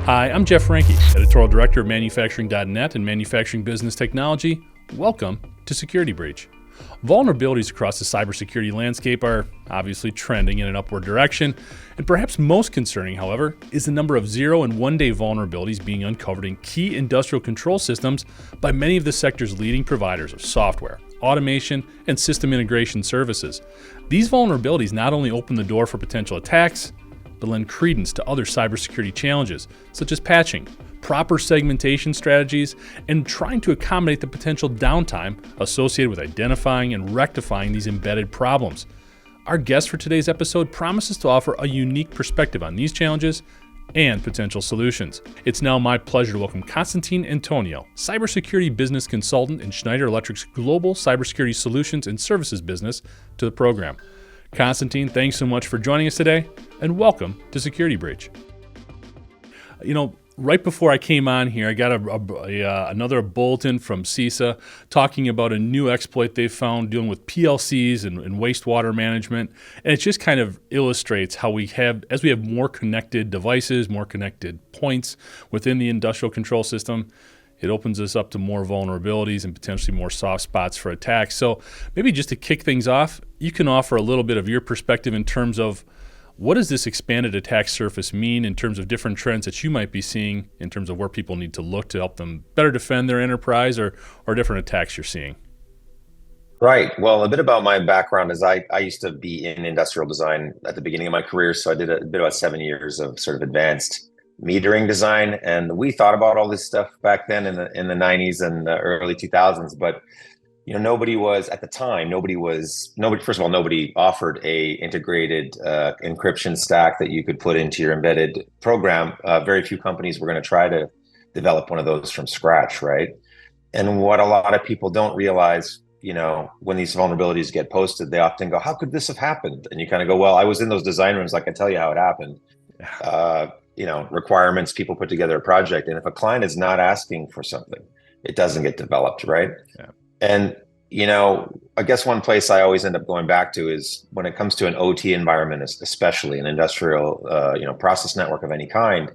Hi, I'm Jeff Franke, Editorial Director of Manufacturing.net and Manufacturing Business Technology. Welcome to Security Breach. Vulnerabilities across the cybersecurity landscape are obviously trending in an upward direction, and perhaps most concerning, however, is the number of 0- and 1-day vulnerabilities being uncovered in key industrial control systems by many of the sector's leading providers of software, automation, and system integration services. These vulnerabilities not only open the door for potential attacks, but lend credence to other cybersecurity challenges, such as patching, proper segmentation strategies, and trying to accommodate the potential downtime associated with identifying and rectifying these embedded problems. Our guest for today's episode promises to offer a unique perspective on these challenges and potential solutions. It's now my pleasure to welcome Constantine Antoniou, Cybersecurity Business Consultant in Schneider Electric's global cybersecurity solutions and services business, to the program. Constantine, thanks so much for joining us today, and welcome to Security Breach. Right before I came on here, I got another bulletin from CISA talking about a new exploit they found dealing with PLCs and wastewater management. And it just kind of illustrates how as we have more connected devices, more connected points within the industrial control system, it opens us up to more vulnerabilities and potentially more soft spots for attacks. So maybe just to kick things off, you can offer a little bit of your perspective in terms of what does this expanded attack surface mean in terms of different trends that you might be seeing in terms of where people need to look to help them better defend their enterprise or different attacks you're seeing? Right. Well, a bit about my background is I used to be in industrial design at the beginning of my career. So I did a bit about 7 years of sort of advanced metering design. And we thought about all this stuff back then in the 90s and the early 2000s. But nobody offered a integrated encryption stack that you could put into your embedded program. Very few companies were going to try to develop one of those from scratch, right? And what a lot of people don't realize, when these vulnerabilities get posted, they often go, how could this have happened? And you kind of go, well, I was in those design rooms, I can tell you how it happened. Requirements, people put together a project. And if a client is not asking for something, it doesn't get developed, right? Yeah. And, I guess one place I always end up going back to is when it comes to an OT environment, especially an industrial, process network of any kind.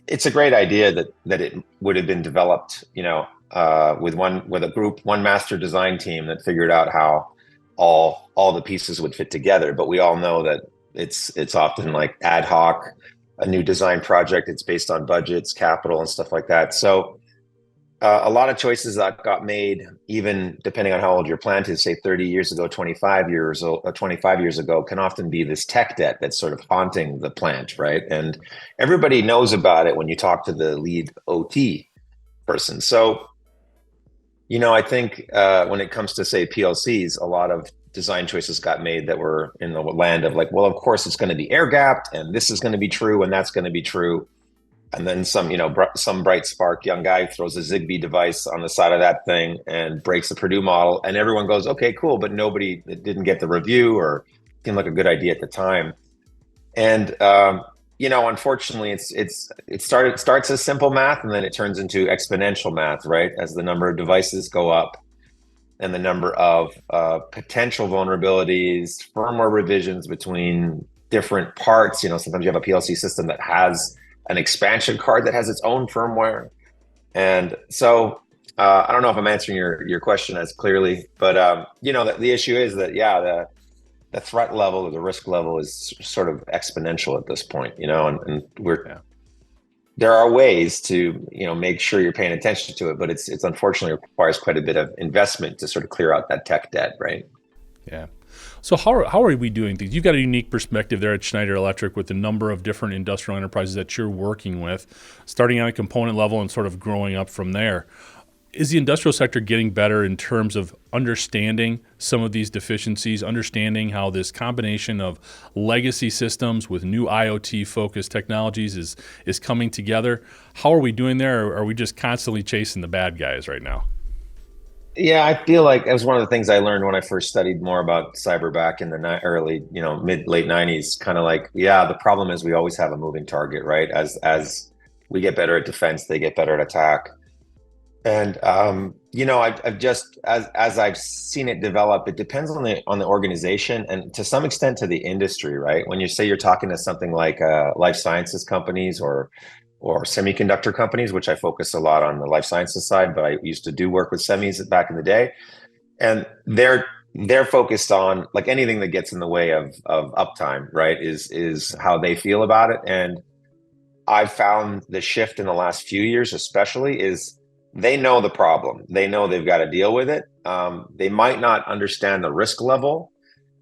It's a great idea that it would have been developed, with one master design team that figured out how all the pieces would fit together. But we all know that it's often like ad hoc, a new design project. It's based on budgets, capital, and stuff like that. So a lot of choices that got made, even depending on how old your plant is, say 30 years ago, 25 years ago, can often be this tech debt that's sort of haunting the plant, right? And everybody knows about it when you talk to the lead OT person. So, I think when it comes to, say, PLCs, a lot of design choices got made that were in the land of like, well, of course it's going to be air gapped, and this is going to be true, and that's going to be true. And then some bright spark young guy throws a Zigbee device on the side of that thing and breaks the Purdue model. And everyone goes, okay, cool. But it didn't get the review or seemed like a good idea at the time. And, unfortunately, it starts as simple math, and then it turns into exponential math, right? As the number of devices go up and the number of potential vulnerabilities, firmware revisions between different parts. Sometimes you have a PLC system that has an expansion card that has its own firmware. And so I don't know if I'm answering your question as clearly, but the issue is that, the threat level or the risk level is sort of exponential at this point, and there are ways to, make sure you're paying attention to it, but it's unfortunately requires quite a bit of investment to sort of clear out that tech debt, right? Yeah. So how are we doing things? You've got a unique perspective there at Schneider Electric with the number of different industrial enterprises that you're working with, starting on a component level and sort of growing up from there. Is the industrial sector getting better in terms of understanding some of these deficiencies, understanding how this combination of legacy systems with new IoT-focused technologies is coming together? How are we doing there, or are we just constantly chasing the bad guys right now? Yeah, I feel like it was one of the things I learned when I first studied more about cyber back in the early, late 90s, kind of like, the problem is we always have a moving target, right? As we get better at defense, they get better at attack. And I've just as I've seen it develop, it depends on the organization and to some extent to the industry, right? When you say you're talking to something like life sciences companies or semiconductor companies, which I focus a lot on the life sciences side, but I used to do work with semis back in the day, and they're focused on like anything that gets in the way of uptime, right? Is how they feel about it. And I've found the shift in the last few years, especially, is they know the problem. They know they've got to deal with it. They might not understand the risk level,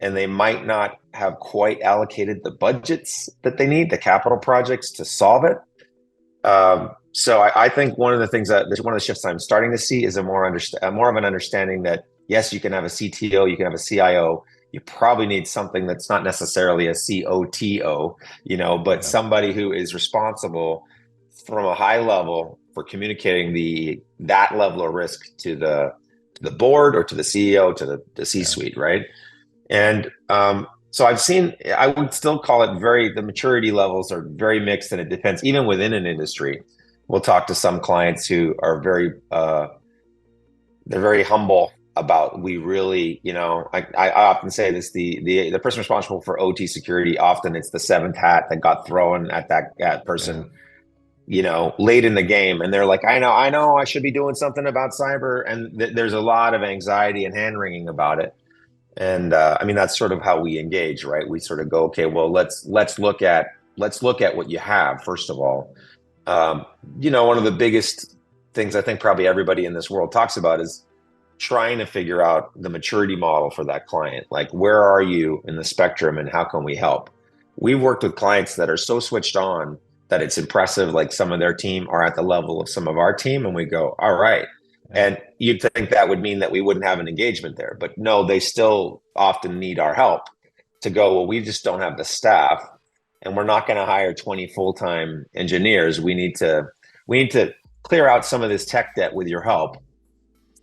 and they might not have quite allocated the budgets that they need, the capital projects to solve it. So I think one of the things one of the shifts I'm starting to see is a more of an understanding that yes, you can have a CTO, you can have a CIO. You probably need something that's not necessarily a COTO, but somebody who is responsible from a high level for communicating that level of risk to the board or to the CEO, to the C-suite, right? And so I would still call it the maturity levels are very mixed, and it depends even within an industry. We'll talk to some clients who are they're very humble about, we really, I often say this, the person responsible for OT security, often it's the seventh hat that got thrown at that person, late in the game. And they're like, I know I should be doing something about cyber. And there's a lot of anxiety and hand wringing about it. And that's sort of how we engage, right? We sort of go, okay, well, let's look at what you have, first of all. One of the biggest things I think probably everybody in this world talks about is trying to figure out the maturity model for that client. Like, where are you in the spectrum and how can we help? We've worked with clients that are so switched on that it's impressive. Like, some of their team are at the level of some of our team, and we go, all right. And you'd think that would mean that we wouldn't have an engagement there, but no, they still often need our help to go, well, we just don't have the staff, and we're not going to hire 20 full-time engineers. We need to clear out some of this tech debt with your help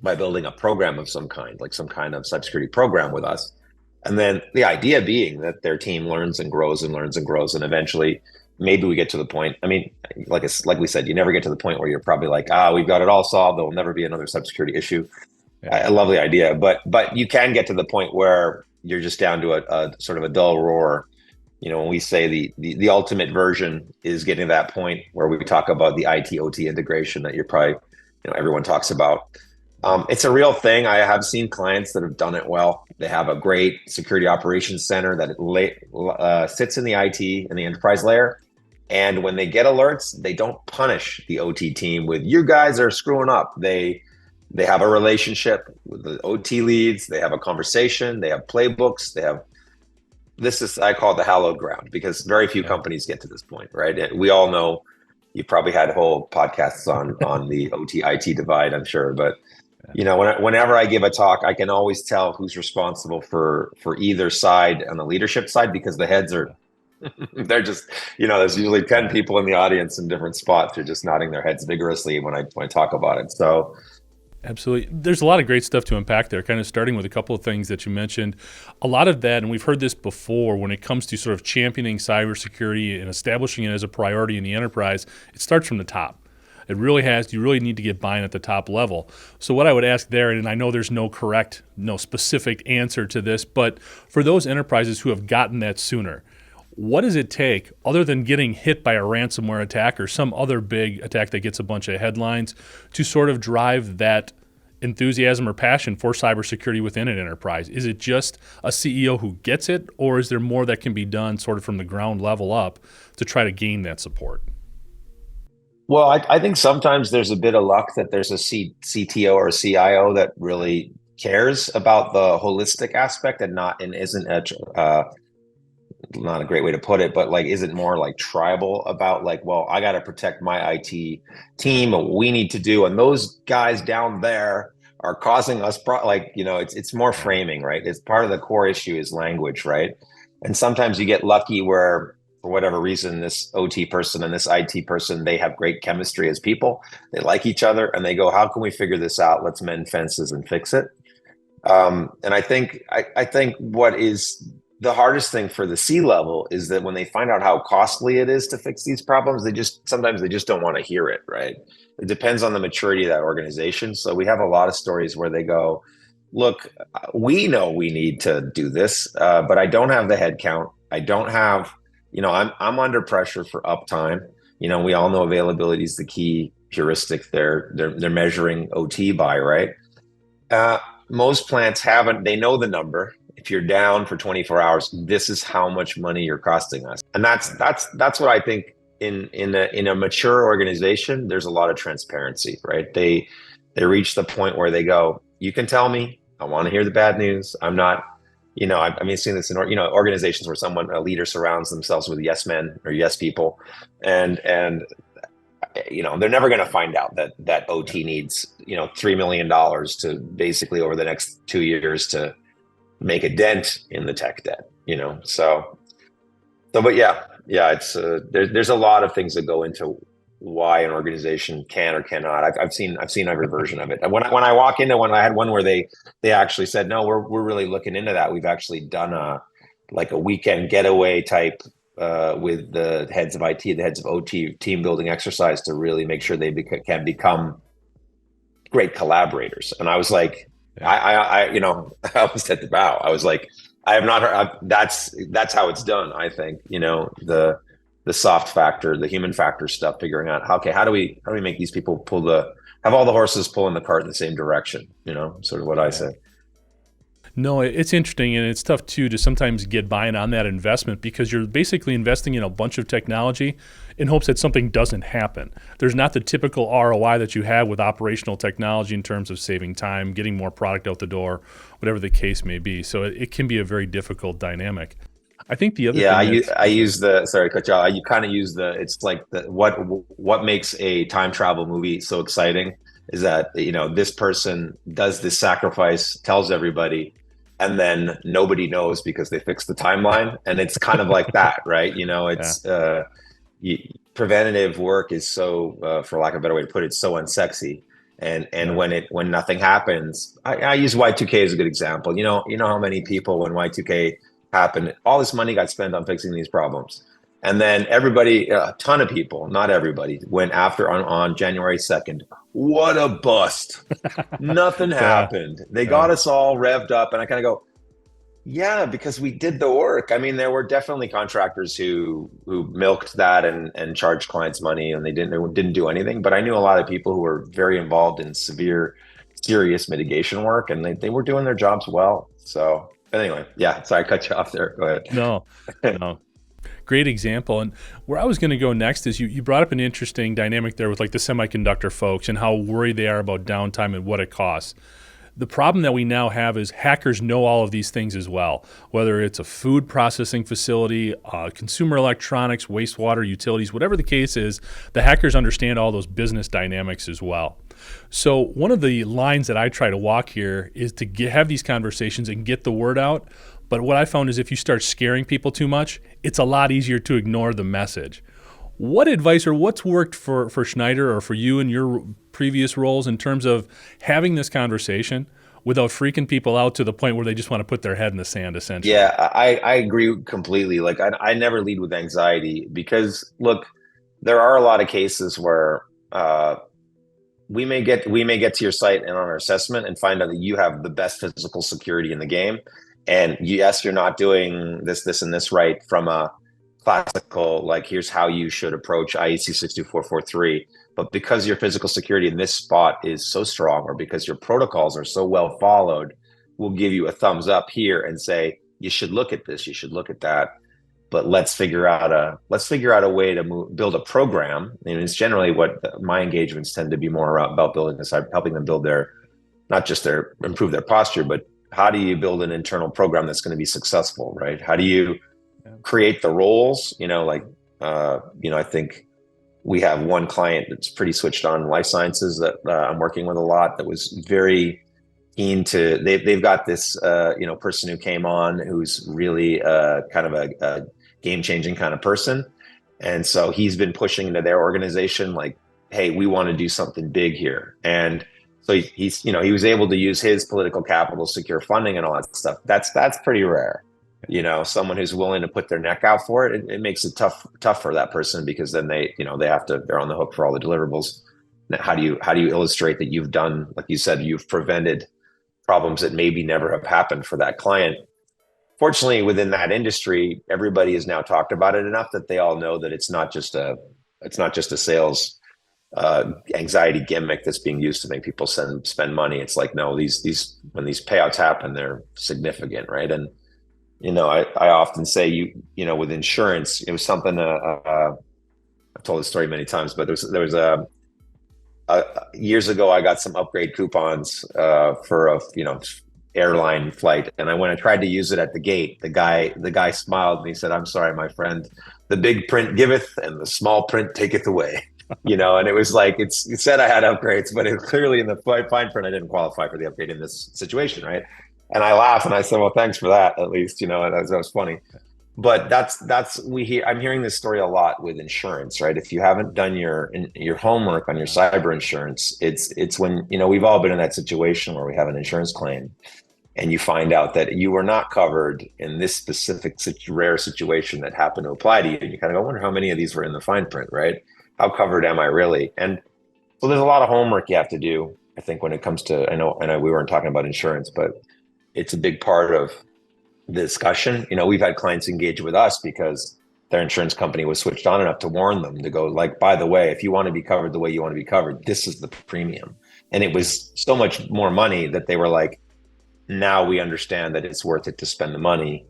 by building a program of some kind, like some kind of cybersecurity program with us. And then the idea being that their team learns and grows and learns and grows. And eventually maybe we get to the point. Like we said, you never get to the point where you're probably like, we've got it all solved. There will never be another cybersecurity issue. Yeah. A lovely idea. But you can get to the point where you're just down to a sort of a dull roar. When we say the ultimate version is getting to that point where we talk about the IT OT integration that you're probably, everyone talks about. It's a real thing. I have seen clients that have done it well. They have a great security operations center that sits in the IT and the enterprise layer. And when they get alerts, they don't punish the OT team with, you guys are screwing up. They have a relationship with the OT leads. They have a conversation. They have playbooks. I call it the hallowed ground, because very few companies get to this point, right? And we all know, you probably had whole podcasts on the OT IT divide, I'm sure, but whenever I give a talk, I can always tell who's responsible for either side on the leadership side, because the heads are, they're just, there's usually 10 people in the audience in different spots. They're just nodding their heads vigorously when I talk about it. So. Absolutely. There's a lot of great stuff to unpack there, kind of starting with a couple of things that you mentioned. A lot of that, and we've heard this before, when it comes to sort of championing cybersecurity and establishing it as a priority in the enterprise, it starts from the top. It really has. You really need to get buy-in at the top level. So what I would ask there, and I know there's no specific answer to this, but for those enterprises who have gotten that sooner, what does it take, other than getting hit by a ransomware attack or some other big attack that gets a bunch of headlines, to sort of drive that enthusiasm or passion for cybersecurity within an enterprise? Is it just a CEO who gets it, or is there more that can be done sort of from the ground level up to try to gain that support? Well, I think sometimes there's a bit of luck that there's a CTO or a CIO that really cares about the holistic aspect and isn't not a great way to put it, but like isn't more like tribal about like, well, I got to protect my IT team, what we need to do, and those guys down there are causing us it's more framing, right? It's part of the core issue is language, right? And sometimes you get lucky where, for whatever reason, this OT person and this IT person, they have great chemistry as people. They like each other, and they go, how can we figure this out? Let's mend fences and fix it. And I think what is the hardest thing for the C-level is that when they find out how costly it is to fix these problems, sometimes they just don't want to hear it, right? It depends on the maturity of that organization. So we have a lot of stories where they go, look, we know we need to do this, but I don't have the headcount. I don't have, I'm under pressure for uptime. We all know availability is the key heuristic they're measuring OT by, right? Most plants haven't, they know the number. If you're down for 24 hours, this is how much money you're costing us. And that's what I think in a mature organization, there's a lot of transparency, right? They reach the point where they go, you can tell me, I want to hear the bad news. I'm not, I mean, seeing this in, organizations where a leader surrounds themselves with yes men or yes people. And they're never going to find out that OT needs, $3 million to basically over the next 2 years to make a dent in the tech debt, but it's there's a lot of things that go into why an organization can or cannot. I've seen every version of it. And when I walk into one, I had one where they actually said, no, we're really looking into that. We've actually done a weekend getaway type with the heads of IT, the heads of OT team building exercise to really make sure they can become great collaborators. And I was like, I almost had to bow. I was like, I have not heard. That's how it's done. I think the soft factor, the human factor stuff, figuring out how do we make these people have all the horses pulling the cart in the same direction. Sort of what I say. No, it's interesting, and it's tough too to sometimes get buy-in on that investment because you're basically investing in a bunch of technology in hopes that something doesn't happen. There's not the typical ROI that you have with operational technology in terms of saving time, getting more product out the door, whatever the case may be. So it can be a very difficult dynamic. I think the other thing I use the, sorry, cut you off. You kind of use it's like what makes a time travel movie so exciting is that, this person does this sacrifice, tells everybody, and then nobody knows because they fixed the timeline. And it's kind of like that, right? It's preventative work is so, for lack of a better way to put it, so unsexy. And when nothing happens, I use Y2K as a good example. You know how many people when Y2K happened, all this money got spent on fixing these problems. And then everybody, a ton of people, not everybody, went after on January 2nd. What a bust. Nothing happened. They got us all revved up. And I kind of go, yeah, because we did the work. I mean, there were definitely contractors who milked that and charged clients money and they didn't do anything. But I knew a lot of people who were very involved in serious mitigation work, and they were doing their jobs well. So anyway, sorry, I cut you off there. Go ahead. No. Great example. And where I was going to go next is you brought up an interesting dynamic there with like the semiconductor folks and how worried they are about downtime and what it costs. The problem that we now have is hackers know all of these things as well, whether it's a food processing facility, consumer electronics, wastewater, utilities, whatever the case is, the hackers understand all those business dynamics as well. So one of the lines that I try to walk here is to have these conversations and get the word out. But what I found is if you start scaring people too much, it's a lot easier to ignore the message. What advice or what's worked for Schneider or for you in your previous roles in terms of having this conversation without freaking people out to the point where they just want to put their head in the sand, essentially? Yeah, I agree completely. Like I never lead with anxiety because look, there are a lot of cases where we may get to your site and on our assessment and find out that you have the best physical security in the game. And yes, you're not doing this, and this right from a classical, like here's how you should approach IEC 62443. But because your physical security in this spot is so strong, or because your protocols are so well followed, we'll give you a thumbs up here and say, you should look at this, you should look at that. But let's figure out a way to build a program. And it's generally what my engagements tend to be more about building this, helping them build improve their posture, but how do you build an internal program that's going to be successful, right? How do you create the roles? I think we have one client that's pretty switched on life sciences that I'm working with a lot that was very keen to, they've got this, person who came on who's really kind of a game-changing kind of person. And so he's been pushing into their organization like, hey, we want to do something big here. And so he was able to use his political capital, secure funding and all that stuff. That's pretty rare. someone who's willing to put their neck out for it. It makes it tough for that person, because then they're on the hook for all the deliverables. Now, how do you illustrate that you've done, like you said, you've prevented problems that maybe never have happened for that client? Fortunately, within that industry, everybody has now talked about it enough that they all know that it's not just a sales anxiety gimmick that's being used to make people spend money. It's like, no, these when these payouts happen, they're significant, right? And I often say, with insurance, it was something. I've told this story many times, but there was a years ago, I got some upgrade coupons for a airline flight, and when I tried to use it at the gate, the guy smiled and he said, "I'm sorry, my friend, the big print giveth and the small print taketh away." And it was like, it said I had upgrades, but clearly in the fine print, I didn't qualify for the upgrade in this situation, right? And I laughed and I said, "Well, thanks for that, at least." And that was funny. But I'm hearing this story a lot with insurance, right? If you haven't done your homework on your cyber insurance, it's when, we've all been in that situation where we have an insurance claim and you find out that you were not covered in this specific rare situation that happened to apply to you. And you kind of go, I wonder how many of these were in the fine print, right? How covered am I really? And so there's a lot of homework you have to do, I think, when it comes to, I know we weren't talking about insurance, but it's a big part of the discussion. We've had clients engage with us because their insurance company was switched on enough to warn them to go, like, by the way, if you want to be covered the way you want to be covered, this is the premium. And it was so much more money that they were like, now we understand that it's worth it to spend the money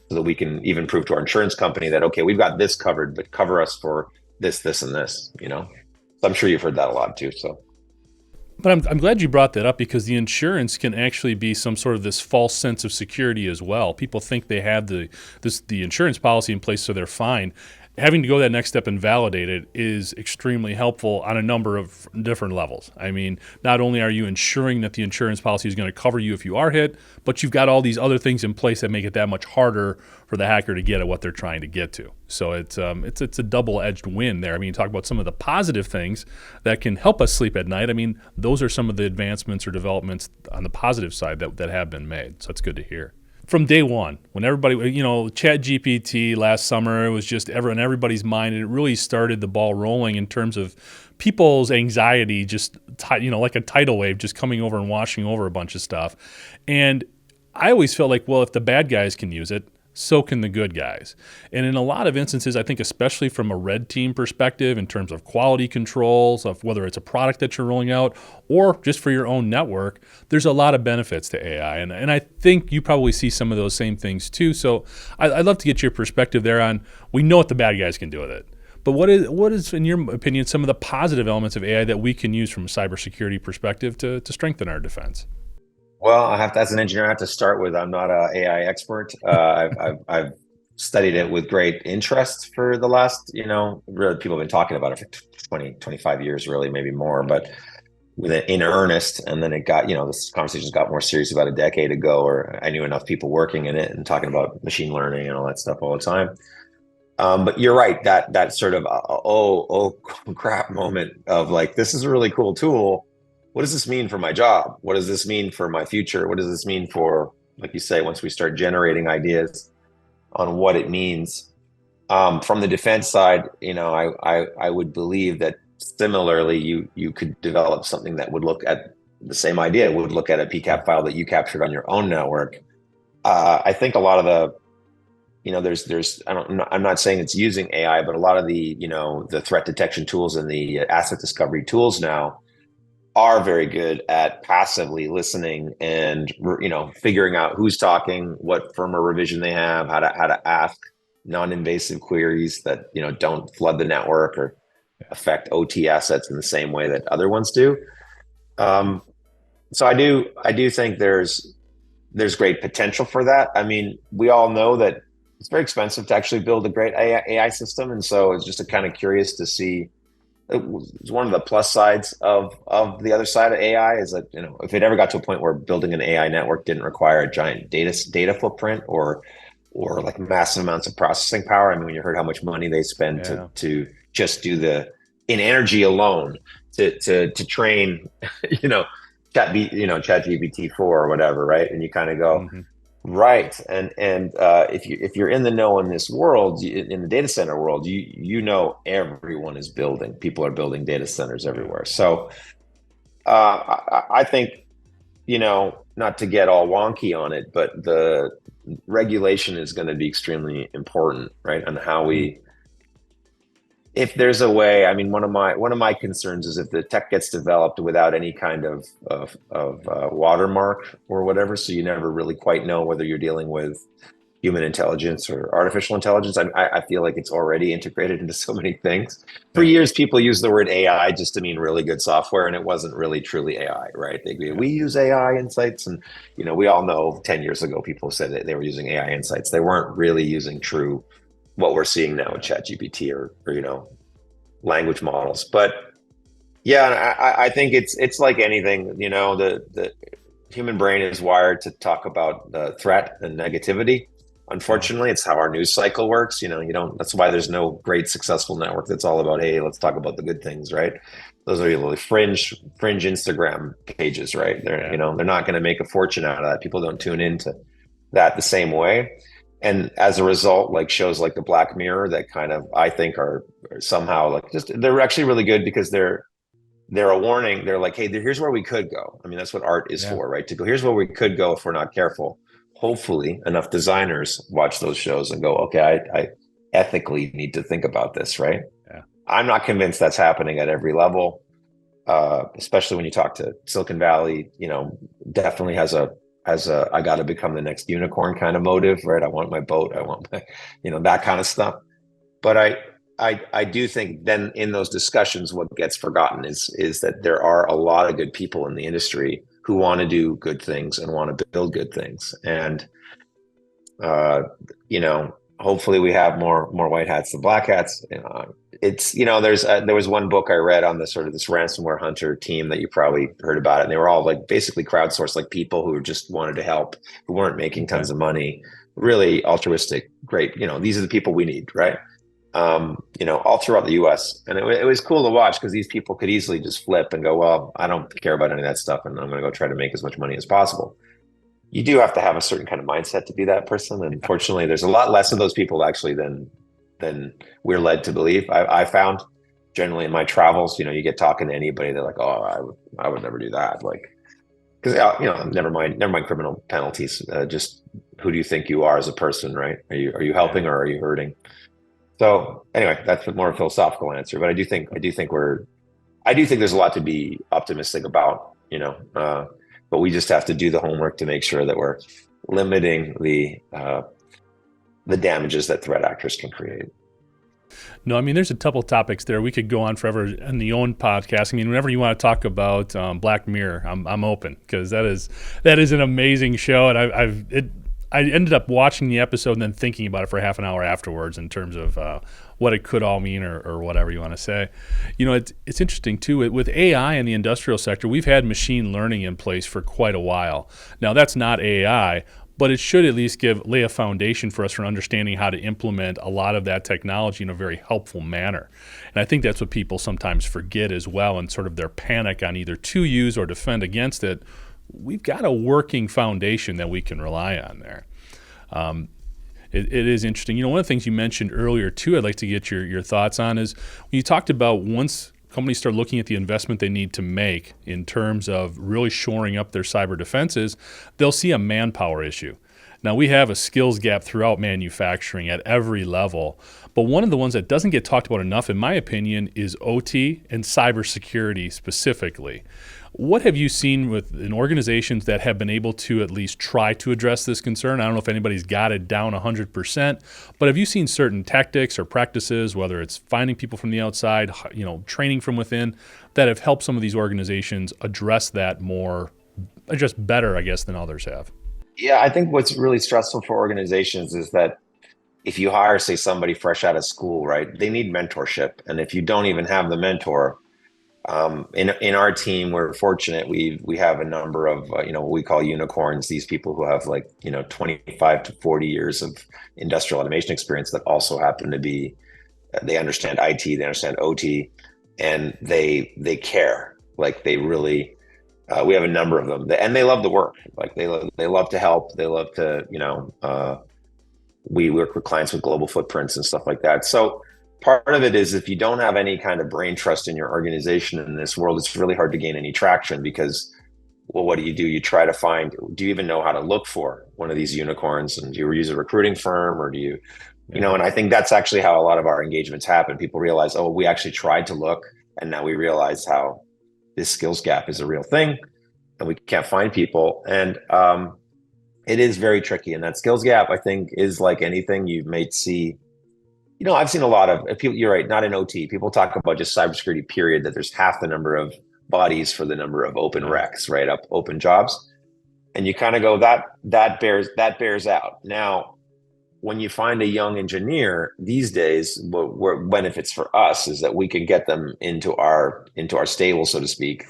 so that we can even prove to our insurance company that, okay, we've got this covered, but cover us for this, and this, So I'm sure you've heard that a lot too. So. But I'm glad you brought that up, because the insurance can actually be some sort of this false sense of security as well. People think they have the insurance policy in place, so they're fine. Having to go that next step and validate it is extremely helpful on a number of different levels. I mean, not only are you ensuring that the insurance policy is going to cover you if you are hit, but you've got all these other things in place that make it that much harder for the hacker to get at what they're trying to get to. So it's a double-edged win there. I mean, you talk about some of the positive things that can help us sleep at night. I mean, those are some of the advancements or developments on the positive side that have been made. So it's good to hear. From day one, when everybody, Chat GPT last summer, it was just in everybody's mind, and it really started the ball rolling in terms of people's anxiety, just, like a tidal wave just coming over and washing over a bunch of stuff. And I always felt like, well, if the bad guys can use it, so can the good guys. And in a lot of instances, I think especially from a red team perspective, in terms of quality controls, of whether it's a product that you're rolling out or just for your own network, there's a lot of benefits to AI. And I think you probably see some of those same things too. So I'd love to get your perspective there on, we know what the bad guys can do with it. But what is, in your opinion, some of the positive elements of AI that we can use from a cybersecurity perspective to strengthen our defense? Well, as an engineer, I have to start with, I'm not an AI expert. I've studied it with great interest for the last, really, people have been talking about it for 20, 25 years, really, maybe more, but in earnest. And then it got, this conversations got more serious about a decade ago, or I knew enough people working in it and talking about machine learning and all that stuff all the time. But you're right, that sort of, oh crap moment of like, this is a really cool tool. What does this mean for my job? What does this mean for my future? What does this mean for, like you say, once we start generating ideas on what it means? From the defense side, I would believe that similarly, you could develop something that would look at the same idea, would look at a PCAP file that you captured on your own network. I think a lot of the, I'm not saying it's using AI, but a lot of the, the threat detection tools and the asset discovery tools now are very good at passively listening and, figuring out who's talking, what firmware revision they have, how to ask non-invasive queries that, don't flood the network or affect OT assets in the same way that other ones do. So I do think there's great potential for that. I mean, we all know that it's very expensive to actually build a great AI system. And so it's just kind of curious to see. It's one of the plus sides of the other side of AI is that, if it ever got to a point where building an AI network didn't require a giant data footprint or like massive amounts of processing power. I mean, when you heard how much money they spend to just do in energy alone to train, ChatGPT 4 or whatever, right? And you kind of go, Right. And if you're in the know in this world, in the data center world, you know everyone is building. People are building data centers Yeah. everywhere. So I think, not to get all wonky on it, but the regulation is going to be extremely important, right? On how we, if there's a way, I mean, one of my concerns is if the tech gets developed without any kind of watermark or whatever, so you never really quite know whether you're dealing with human intelligence or artificial intelligence. I feel like it's already integrated into so many things. For Yeah. years, people used the word AI just to mean really good software, and it wasn't really truly AI, right? We use AI insights, and we all know 10 years ago, people said that they were using AI insights. They weren't really using true what we're seeing now with ChatGPT or language models. But yeah, I think it's like anything. The human brain is wired to talk about threat and negativity. Yeah. Unfortunately, it's how our news cycle works. You don't. That's why there's no great successful network that's all about, hey, let's talk about the good things, right? Those are really fringe Instagram pages, right? They're not going to make a fortune out of that. People don't tune into that the same way. And as a result, like shows like the Black Mirror that kind of I think are somehow like they're actually really good because they're a warning. They're like, hey, here's where we could go. I mean, that's what art is Yeah. for, right? To go, here's where we could go if we're not careful. Hopefully, enough designers watch those shows and go, okay, I ethically need to think about this, right? Yeah. I'm not convinced that's happening at every level, especially when you talk to Silicon Valley. Definitely has a I got to become the next unicorn kind of motive, right? I want my boat, I want my, that kind of stuff. But I do think then in those discussions, what gets forgotten is that there are a lot of good people in the industry who want to do good things and want to build good things. And hopefully we have more white hats than black hats. There was one book I read on the sort of this ransomware hunter team that you probably heard about it. And they were all like basically crowdsourced, like people who just wanted to help, who weren't making tons of money, really altruistic, great. These are the people we need, right? All throughout the US. And it was cool to watch because these people could easily just flip and go, well, I don't care about any of that stuff, and I'm going to go try to make as much money as possible. You do have to have a certain kind of mindset to be that person. And fortunately, there's a lot less of those people actually than we're led to believe. I found generally in my travels, you get talking to anybody, they're like, oh, I would never do that. Like, because never mind criminal penalties. Just who do you think you are as a person, right? Are you helping or are you hurting? So anyway, that's more a philosophical answer, but I do think there's a lot to be optimistic about, but we just have to do the homework to make sure that we're limiting the damages that threat actors can create. No, I mean, there's a couple topics there. We could go on forever in the own podcast. I mean, whenever you want to talk about Black Mirror, I'm open because that is an amazing show, and I ended up watching the episode and then thinking about it for half an hour afterwards in terms of what it could all mean or whatever you want to say. It's interesting too with AI in the industrial sector. We've had machine learning in place for quite a while. Now that's not AI, but it should at least lay a foundation for us for understanding how to implement a lot of that technology in a very helpful manner. And I think that's what people sometimes forget as well, and sort of their panic on either to use or defend against it. We've got a working foundation that we can rely on there. It is interesting. One of the things you mentioned earlier too, I'd like to get your thoughts on is when you talked about once companies start looking at the investment they need to make in terms of really shoring up their cyber defenses, they'll see a manpower issue. Now, we have a skills gap throughout manufacturing at every level, but one of the ones that doesn't get talked about enough, in my opinion, is OT and cybersecurity specifically. What have you seen in organizations that have been able to at least try to address this concern? I don't know if anybody's got it down 100%, but have you seen certain tactics or practices, whether it's finding people from the outside, training from within, that have helped some of these organizations address that better, I guess, than others have? Yeah, I think what's really stressful for organizations is that if you hire, say, somebody fresh out of school, right, they need mentorship. And if you don't even have the mentor, in our team, we're fortunate. We have a number of what we call unicorns. These people who have 25 to 40 years of industrial automation experience that also happen to be they understand IT, they understand OT, and they care. Like they really We have a number of them, and they love the work. Like they love to help. They love to, we work with clients with global footprints and stuff like that. So part of it is if you don't have any kind of brain trust in your organization in this world, it's really hard to gain any traction because, well, what do? You try to find, do you even know how to look for one of these unicorns? And do you use a recruiting firm or do you, and I think that's actually how a lot of our engagements happen. People realize, oh, we actually tried to look and now we realize how this skills gap is a real thing and we can't find people. And it is very tricky. And that skills gap, I think, is like anything you may see. I've seen a lot of people, you're right, not in OT. People talk about just cybersecurity, period, that there's half the number of bodies for the number of open recs, right? Open jobs. And you kind of go, that bears out. Now, when you find a young engineer these days, what benefits for us is that we can get them into our stable, so to speak,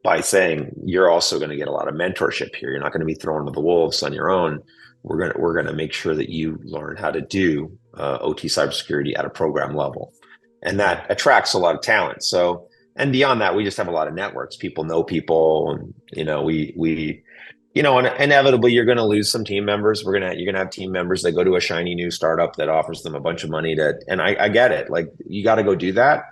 by saying you're also going to get a lot of mentorship here. You're not going to be thrown to the wolves on your own. We're going to make sure that you learn how to do OT cybersecurity at a program level, and that attracts a lot of talent. So, and beyond that, we just have a lot of networks. People know people, and and inevitably you're going to lose some team members. You're going to have team members that go to a shiny new startup that offers them a bunch of money and I get it. Like you got to go do that.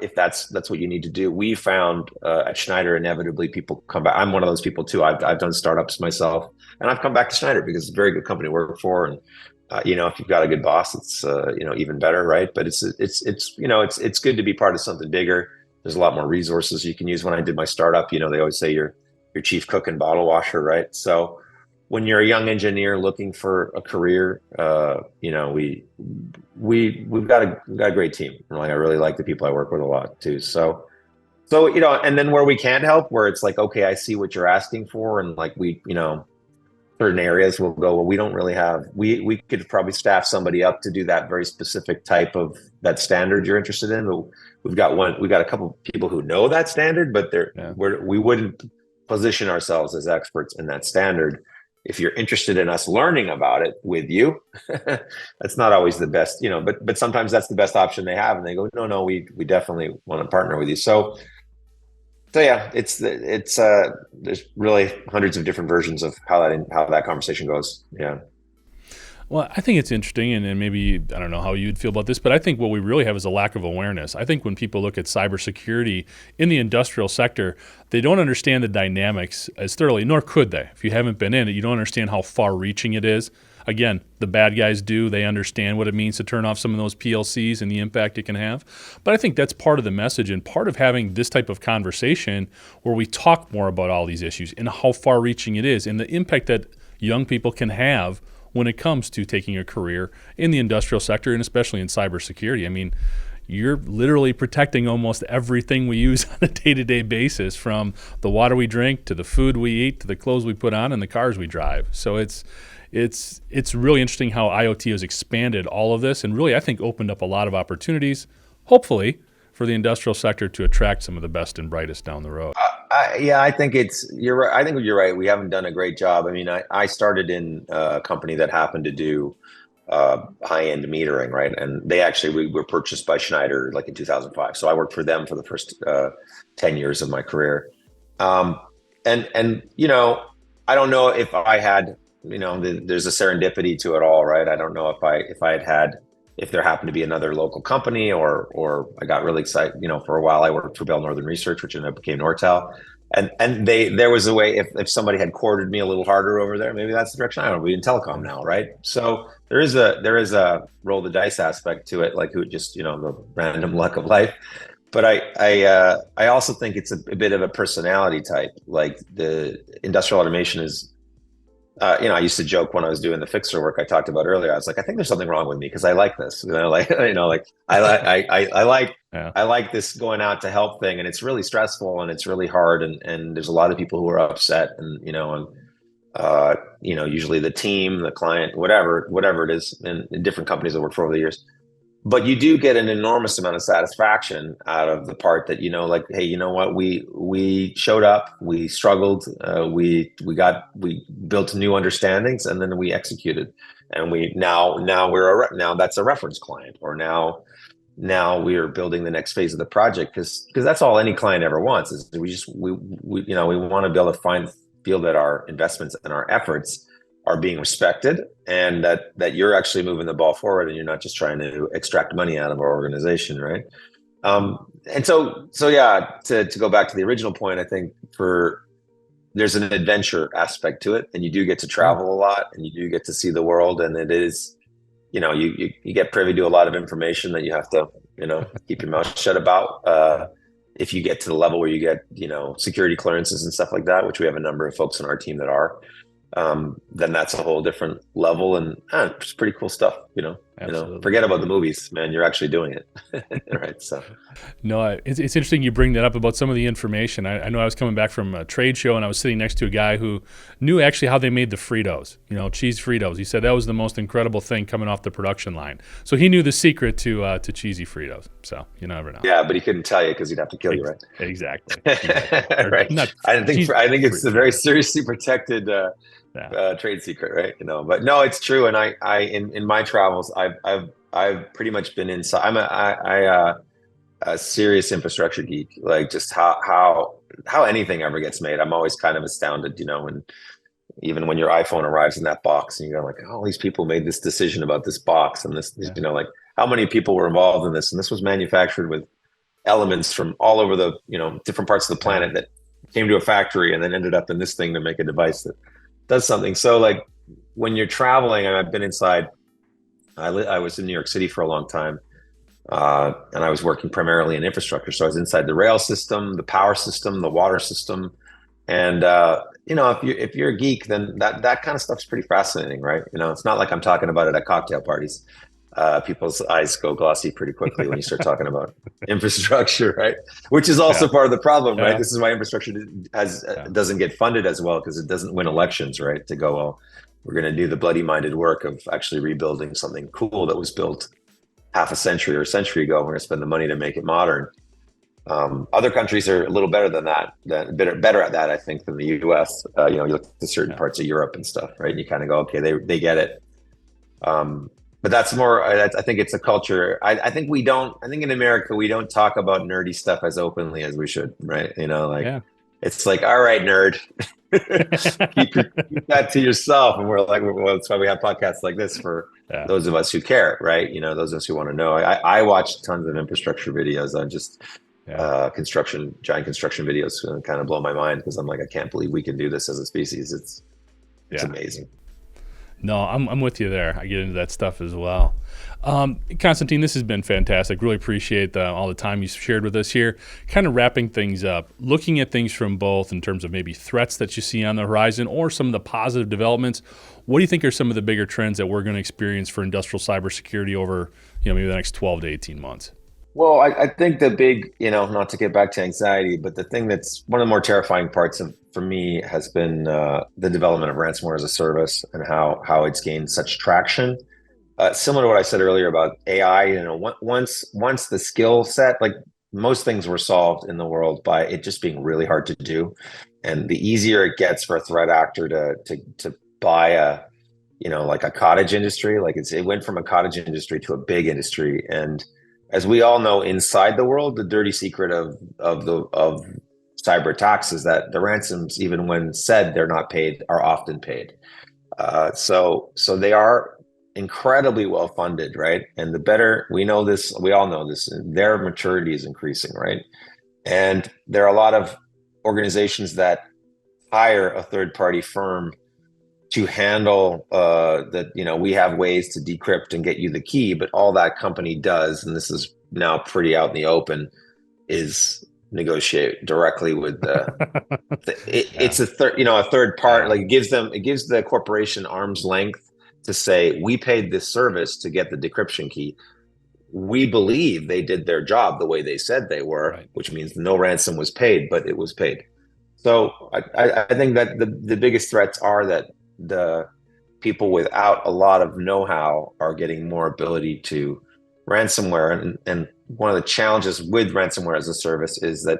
If that's what you need to do. We found at Schneider, inevitably people come back. I'm one of those people too. I've done startups myself, and I've come back to Schneider because it's a very good company to work for. And if you've got a good boss, it's even better, right? But it's good to be part of something bigger. There's a lot more resources you can use. When I did my startup, they always say you're chief cook and bottle washer, right? So when you're a young engineer looking for a career, we've got a great team. I really like the people I work with a lot too. So and then where we can't help, where it's like, okay, I see what you're asking for, and like certain areas we'll go, well, we don't really have. We could probably staff somebody up to do that very specific type of that standard you're interested in. But we've got a couple of people who know that standard, but we wouldn't position ourselves as experts in that standard. If you're interested in us learning about it with you, that's not always the best, but sometimes that's the best option they have. And they go, no, we definitely want to partner with you. So yeah, it's there's really hundreds of different versions of how that conversation goes. Yeah. Well, I think it's interesting, and maybe, I don't know how you'd feel about this, but I think what we really have is a lack of awareness. I think when people look at cybersecurity in the industrial sector, they don't understand the dynamics as thoroughly, nor could they. If you haven't been in it, you don't understand how far-reaching it is. Again, the bad guys do. They understand what it means to turn off some of those PLCs and the impact it can have. But I think that's part of the message and part of having this type of conversation where we talk more about all these issues and how far-reaching it is and the impact that young people can have when it comes to taking a career in the industrial sector and especially in cybersecurity. I mean, you're literally protecting almost everything we use on a day-to-day basis, from the water we drink to the food we eat to the clothes we put on and the cars we drive. So it's really interesting how IoT has expanded all of this and really, I think, opened up a lot of opportunities, hopefully, for the industrial sector to attract some of the best and brightest down the road. I think you're right. I think you're right. We haven't done a great job. I mean, I started in a company that happened to do high-end metering, right? And we were purchased by Schneider like in 2005. So I worked for them for the first 10 years of my career. I don't know if I had, there's a serendipity to it all, right? I don't know if there happened to be another local company or I got really excited. For a while I worked for Bell Northern Research, which then became Nortel. And there was a way, if somebody had courted me a little harder over there, maybe that's the direction. I don't know, we're in telecom now, right? So there is a roll the dice aspect to it, like who just, the random luck of life. But I also think it's a bit of a personality type. Like the industrial automation is, I used to joke when I was doing the fixer work I talked about earlier. I was like, I think there's something wrong with me because I like this. I like this going out to help thing, and it's really stressful and it's really hard, and there's a lot of people who are upset, and usually the team, the client, whatever it is, in different companies I worked for over the years. But you do get an enormous amount of satisfaction out of the part that, like, hey, you know what? We showed up, we struggled, we built new understandings, and then we executed. And now that's a reference client, or now, now we are building the next phase of the project, because that's all any client ever wants is we you know, we want to be able to feel that our investments and our efforts are being respected, and that you're actually moving the ball forward, and you're not just trying to extract money out of our organization, right? And so yeah, to go back to the original point, I think there's an adventure aspect to it, and you do get to travel a lot, and you do get to see the world, and it is, you know, you get privy to a lot of information that you have to, you know, keep your mouth shut about. If you get to the level where you get, you know, security clearances and stuff like that, which we have a number of folks on our team that are, then that's a whole different level, and it's pretty cool stuff, you know. Absolutely. You know, forget about the movies, man. You're actually doing it, right? So, no, it's interesting you bring that up about some of the information. I know I was coming back from a trade show, and I was sitting next to a guy who knew actually how they made the Fritos, you know, cheese Fritos. He said that was the most incredible thing coming off the production line. So he knew the secret to cheesy Fritos. So you never know. Yeah, but he couldn't tell you because he'd have to kill you, right? Exactly. Right. I think it's a very seriously protected trade secret, right? You know, but no, it's true. And I in my travels, I've pretty much been inside. I'm a serious infrastructure geek. Like, just how anything ever gets made, I'm always kind of astounded, you know. And even when your iPhone arrives in that box, and you're like, oh, these people made this decision about this box, and this, you know, like how many people were involved in this, and this was manufactured with elements from all over the, you know, different parts of the planet that came to a factory and then ended up in this thing to make a device that does something. So like when you're traveling, and I've been inside, I was in New York City for a long time, and I was working primarily in infrastructure. So I was inside the rail system, the power system, the water system, and you know, if you're a geek, then that kind of stuff's pretty fascinating, right? You know, it's not like I'm talking about it at cocktail parties. People's eyes go glossy pretty quickly when you start talking about infrastructure, right? Which is also part of the problem, right? This is why infrastructure doesn't get funded as well, because it doesn't win elections, right? To go, well, we're going to do the bloody-minded work of actually rebuilding something cool that was built half a century or a century ago. We're going to spend the money to make it modern. Other countries are a little better than that, better at that, I think, than the U.S. You know, you look at certain parts of Europe and stuff, right? And you kind of go, okay, they get it. But that's more, I think it's a culture. I think in America, we don't talk about nerdy stuff as openly as we should, right? You know, like, it's like, all right, nerd, keep that to yourself. And we're like, well, that's why we have podcasts like this for those of us who care, right? You know, those of us who want to know. I watch tons of infrastructure videos on just giant construction videos, and kind of blow my mind, because I'm like, I can't believe we can do this as a species. It's amazing. No, I'm with you there. I get into that stuff as well. Constantine, this has been fantastic. Really appreciate all the time you shared with us here. Kind of wrapping things up, looking at things from both in terms of maybe threats that you see on the horizon or some of the positive developments. What do you think are some of the bigger trends that we're going to experience for industrial cybersecurity over, you know, maybe the next 12 to 18 months? Well, I think the big, you know, not to get back to anxiety, but the thing that's one of the more terrifying parts for me has been the development of ransomware as a service, and how it's gained such traction. Similar to what I said earlier about AI, you know, once the skill set, like most things were solved in the world by it just being really hard to do. And the easier it gets for a threat actor to buy a, you know, like a cottage industry, like it went from a cottage industry to a big industry. And as we all know, inside the world, the dirty secret of cyber attacks is that the ransoms, even when said they're not paid, are often paid. So they are incredibly well funded, right? And the better we know this, we all know this, their maturity is increasing, right? And there are a lot of organizations that hire a third-party firm to handle that, you know, we have ways to decrypt and get you the key, but all that company does, and this is now pretty out in the open, is negotiate directly with it's a third part. Like it gives the corporation arm's length to say, we paid this service to get the decryption key. We believe they did their job the way they said they were, which means no ransom was paid, but it was paid. So I think that the biggest threats are that the people without a lot of know-how are getting more ability to ransomware. And one of the challenges with ransomware as a service is that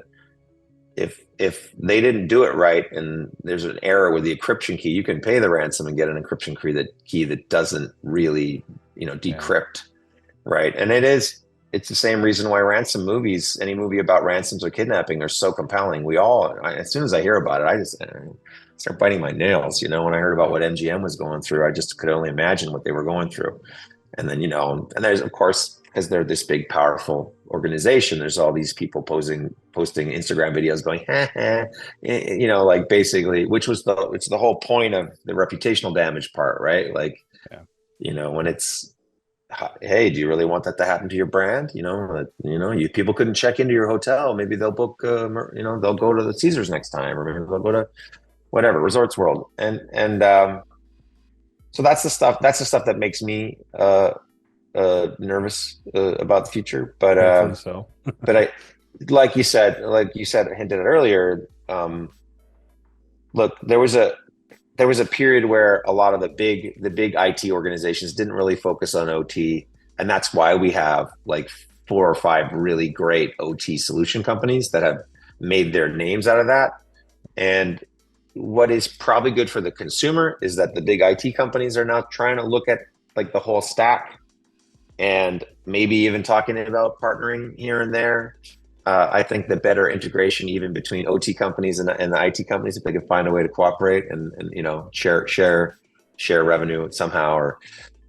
if they didn't do it right and there's an error with the encryption key, you can pay the ransom and get an encryption key that doesn't really, you know, decrypt, right? And it's it's the same reason why ransom movies, any movie about ransoms or kidnapping, are so compelling. As soon as I hear about it, I just start biting my nails. When I heard about what MGM was going through, I just could only imagine what they were going through. And then, and there's, of course, because they're this big, powerful organization, there's all these people posting Instagram videos going, like basically, it's the whole point of the reputational damage part, right? Like, when it's, hey, do you really want that to happen to your brand? People couldn't check into your hotel. Maybe they'll book, they'll go to the Caesars next time, or maybe they'll go to whatever, Resorts World. And so that's the stuff that makes me nervous about the future. But so. But I, like you said, hinted at earlier. Look, there was a period where a lot of the big IT organizations didn't really focus on OT, and that's why we have like 4 or 5 really great OT solution companies that have made their names out of that. And what is probably good for the consumer is that the big IT companies are now trying to look at like the whole stack, and maybe even talking about partnering here and there. I think the better integration even between OT companies and the IT companies, if they can find a way to cooperate and share revenue somehow, or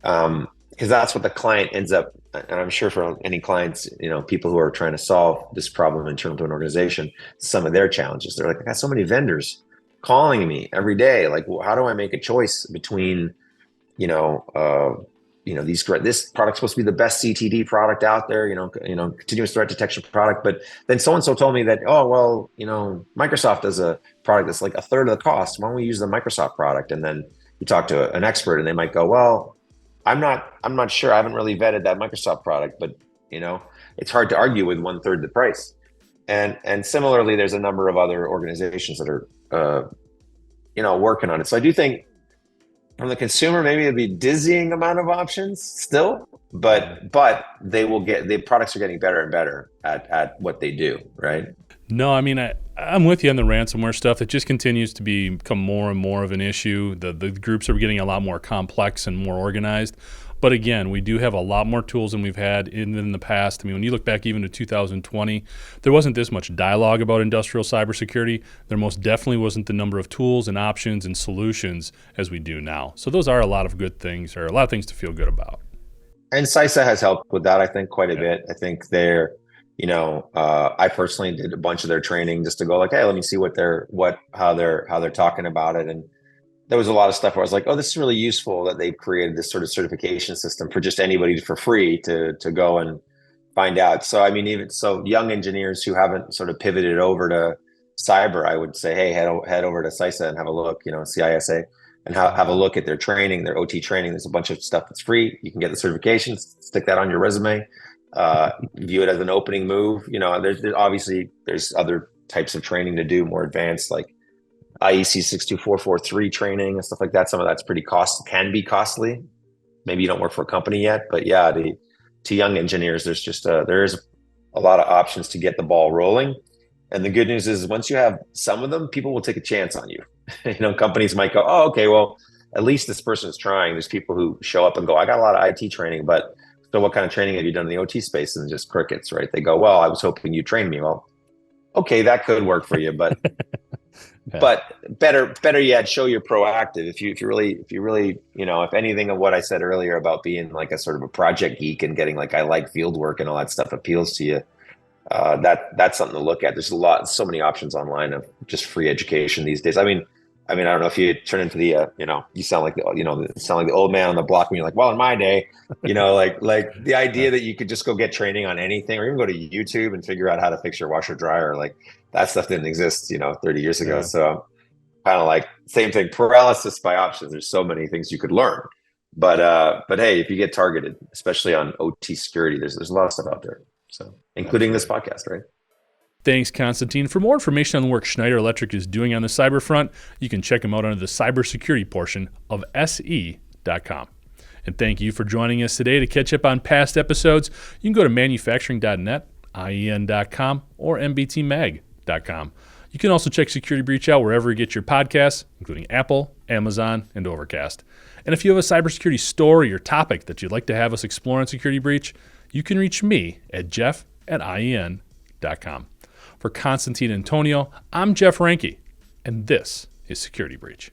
because that's what the client ends up. And I'm sure for any clients, people who are trying to solve this problem internal to an organization, some of their challenges, they're like, I got so many vendors calling me every day. Like, well, how do I make a choice between, this product's supposed to be the best CTD product out there, continuous threat detection product. But then so-and-so told me that, Microsoft does a product that's like a third of the cost. Why don't we use the Microsoft product? And then you talk to an expert and they might go, well, I'm not sure. I haven't really vetted that Microsoft product, but it's hard to argue with 1/3 the price. And similarly, there's a number of other organizations that are, working on it. So I do think, from the consumer, maybe it'd be dizzying amount of options still, but the products are getting better and better at what they do, right? No, I mean, I'm with you on the ransomware stuff. It just continues to become more and more of an issue. The groups are getting a lot more complex and more organized. But again, we do have a lot more tools than we've had in the past. I mean, when you look back even to 2020, there wasn't this much dialogue about industrial cybersecurity. There most definitely wasn't the number of tools and options and solutions as we do now. So those are a lot of good things, or a lot of things to feel good about. And CISA has helped with that, I think, quite a bit. I think they're, I personally did a bunch of their training just to go like, hey, let me see how they're talking about it. And there was a lot of stuff where I was like, oh, this is really useful that they've created this sort of certification system for just anybody for free to go and find out. So, I mean, even so, young engineers who haven't sort of pivoted over to cyber, I would say, hey, head over to CISA and have a look, CISA, and have a look at their training, their OT training. There's a bunch of stuff that's free. You can get the certifications, stick that on your resume, view it as an opening move. There's other types of training to do, more advanced, like IEC 62443 training and stuff like that. Some of that's can be costly. Maybe you don't work for a company yet, but yeah, to young engineers, there's just there's a lot of options to get the ball rolling. And the good news is, once you have some of them, people will take a chance on you. Companies might go, oh, okay, well, at least this person's trying. There's people who show up and go, I got a lot of IT training, but so what kind of training have you done in the OT space? And just crickets, right? They go, well, I was hoping you trained me. Well, okay, that could work for you, but yeah. But better yet, show you're proactive. If you really, if anything of what I said earlier about being like a sort of a project geek and getting like, I like field work and all that stuff appeals to you, that's something to look at. There's so many options online of just free education these days. I mean, I don't know if you turn into the, you sound like the old man on the block when you're like, well, in my day, like the idea that you could just go get training on anything, or even go to YouTube and figure out how to fix your washer dryer, like that stuff didn't exist, 30 years ago. Yeah. So kind of like same thing, paralysis by options. There's so many things you could learn, but hey, if you get targeted, especially on OT security, there's a lot of stuff out there. So including this podcast, right? Thanks, Constantine. For more information on the work Schneider Electric is doing on the cyber front, you can check them out under the cybersecurity portion of se.com. And thank you for joining us today. To catch up on past episodes, you can go to manufacturing.net, IEN.com, or mbtmag.com. You can also check Security Breach out wherever you get your podcasts, including Apple, Amazon, and Overcast. And if you have a cybersecurity story or topic that you'd like to have us explore on Security Breach, you can reach me at jeff@ien.com. For Constantine Antoniou, I'm Jeff Ranke, and this is Security Breach.